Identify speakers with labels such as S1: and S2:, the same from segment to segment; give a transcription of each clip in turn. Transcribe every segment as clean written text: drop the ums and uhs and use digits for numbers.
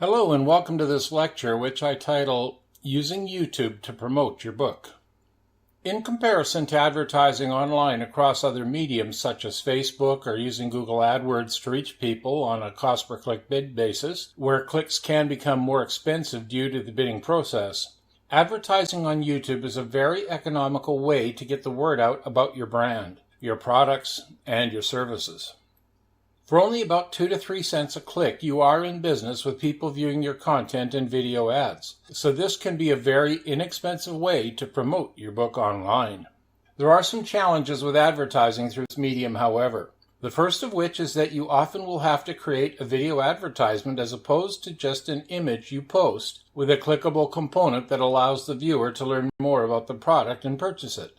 S1: Hello and welcome to this lecture, which I title Using YouTube to Promote Your Book. In comparison to advertising online across other mediums such as Facebook or using Google AdWords to reach people on a cost per click bid basis, where clicks can become more expensive due to the bidding process, advertising on YouTube is a very economical way to get the word out about your brand, your products, and your services. For only about 2 to 3 cents a click, you are in business with people viewing your content and video ads. So this can be a very inexpensive way to promote your book online. There are some challenges with advertising through this medium, however. The first of which is that you often will have to create a video advertisement as opposed to just an image you post with a clickable component that allows the viewer to learn more about the product and purchase it.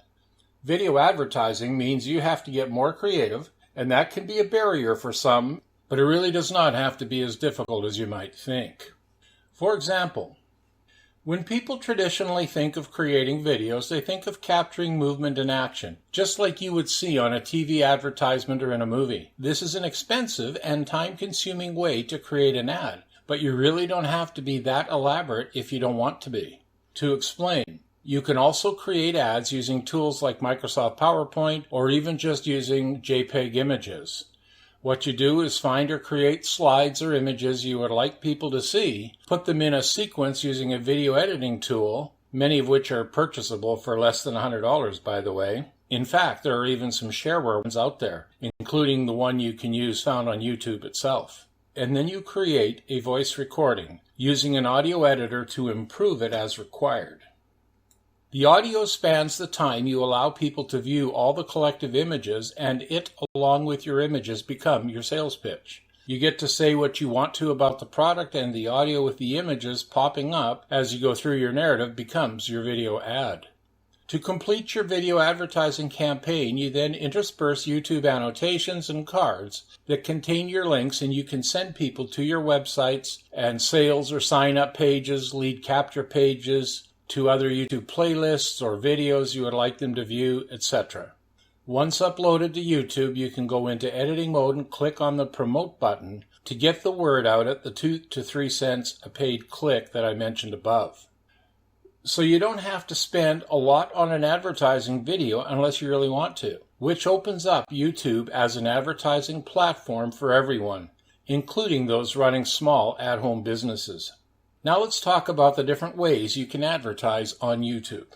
S1: Video advertising means you have to get more creative, and that can be a barrier for some, but it really does not have to be as difficult as you might think. For example, when people traditionally think of creating videos, they think of capturing movement and action, just like you would see on a TV advertisement or in a movie. This is an expensive and time-consuming way to create an ad, but you really don't have to be that elaborate if you don't want to be. To explain, you can also create ads using tools like Microsoft PowerPoint or even just using JPEG images. What you do is find or create slides or images you would like people to see, put them in a sequence using a video editing tool, many of which are purchasable for less than $100, by the way. In fact, there are even some shareware ones out there, including the one you can use found on YouTube itself. And then you create a voice recording using an audio editor to improve it as required. The audio spans the time you allow people to view all the collective images, and it, along with your images, become your sales pitch. You get to say what you want to about the product, and the audio with the images popping up as you go through your narrative becomes your video ad. To complete your video advertising campaign, you then intersperse YouTube annotations and cards that contain your links, and you can send people to your websites and sales or sign-up pages, lead capture pages, to other YouTube playlists or videos you would like them to view, etc. Once uploaded to YouTube, you can go into editing mode and click on the Promote button to get the word out at the 2 to 3 cents a paid click that I mentioned above. So you don't have to spend a lot on an advertising video unless you really want to, which opens up YouTube as an advertising platform for everyone, including those running small at-home businesses. Now let's talk about the different ways you can advertise on YouTube.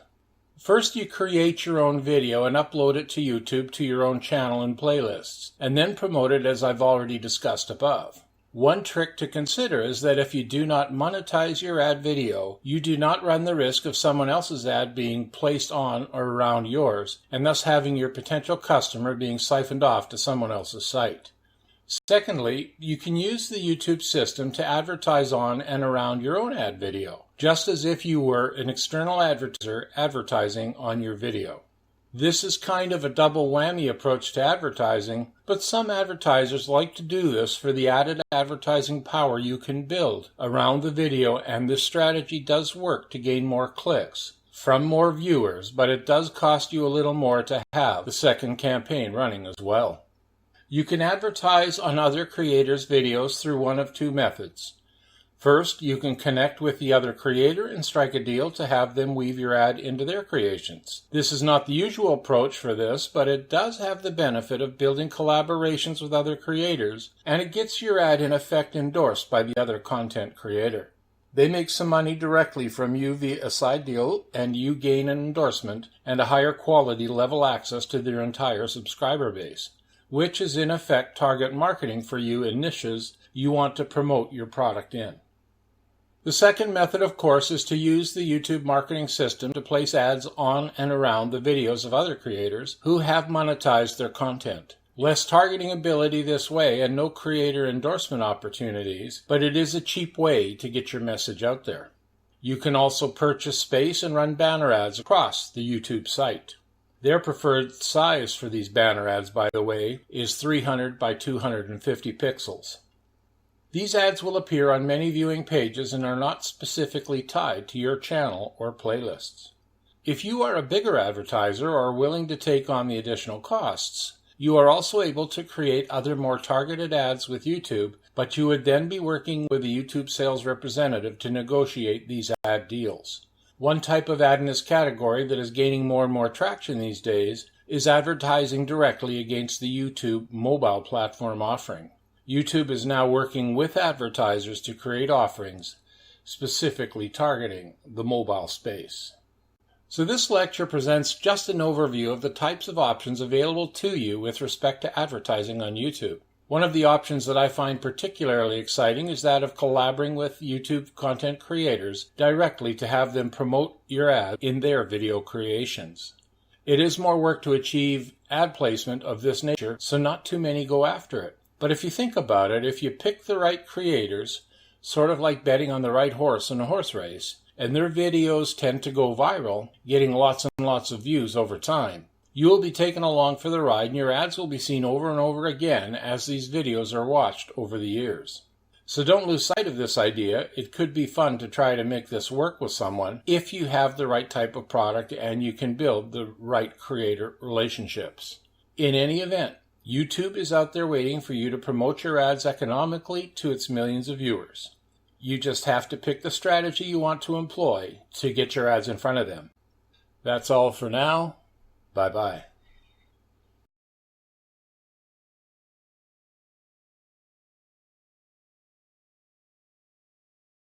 S1: First, you create your own video and upload it to YouTube to your own channel and playlists, and then promote it as I've already discussed above. One trick to consider is that if you do not monetize your ad video, you do not run the risk of someone else's ad being placed on or around yours, and thus having your potential customer being siphoned off to someone else's site. Secondly, you can use the YouTube system to advertise on and around your own ad video, just as if you were an external advertiser advertising on your video. This is kind of a double whammy approach to advertising, but some advertisers like to do this for the added advertising power you can build around the video, and this strategy does work to gain more clicks from more viewers, but it does cost you a little more to have the second campaign running as well. You can advertise on other creators' videos through one of two methods. First, you can connect with the other creator and strike a deal to have them weave your ad into their creations. This is not the usual approach for this, but it does have the benefit of building collaborations with other creators, and it gets your ad in effect endorsed by the other content creator. They make some money directly from you via a side deal, and you gain an endorsement and a higher quality level access to their entire subscriber base, which is in effect target marketing for you in niches you want to promote your product in. The second method, of course, is to use the YouTube marketing system to place ads on and around the videos of other creators who have monetized their content. Less targeting ability this way and no creator endorsement opportunities, but it is a cheap way to get your message out there. You can also purchase space and run banner ads across the YouTube site. Their preferred size for these banner ads, by the way, is 300 by 250 pixels. These ads will appear on many viewing pages and are not specifically tied to your channel or playlists. If you are a bigger advertiser or are willing to take on the additional costs, you are also able to create other more targeted ads with YouTube but you would then be working with a YouTube sales representative to negotiate these ad deals. One type of ad in this category that is gaining more and more traction these days is advertising directly against the YouTube mobile platform offering. YouTube is now working with advertisers to create offerings specifically targeting the mobile space. So this lecture presents just an overview of the types of options available to you with respect to advertising on YouTube. One of the options that I find particularly exciting is that of collaborating with YouTube content creators directly to have them promote your ad in their video creations. It is more work to achieve ad placement of this nature, so not too many go after it. But if you think about it, if you pick the right creators, sort of like betting on the right horse in a horse race, and their videos tend to go viral, getting lots and lots of views over time, you will be taken along for the ride and your ads will be seen over and over again as these videos are watched over the years. So don't lose sight of this idea. It could be fun to try to make this work with someone if you have the right type of product and you can build the right creator relationships. In any event, YouTube is out there waiting for you to promote your ads economically to its millions of viewers. You just have to pick the strategy you want to employ to get your ads in front of them. That's all for now. Bye-bye.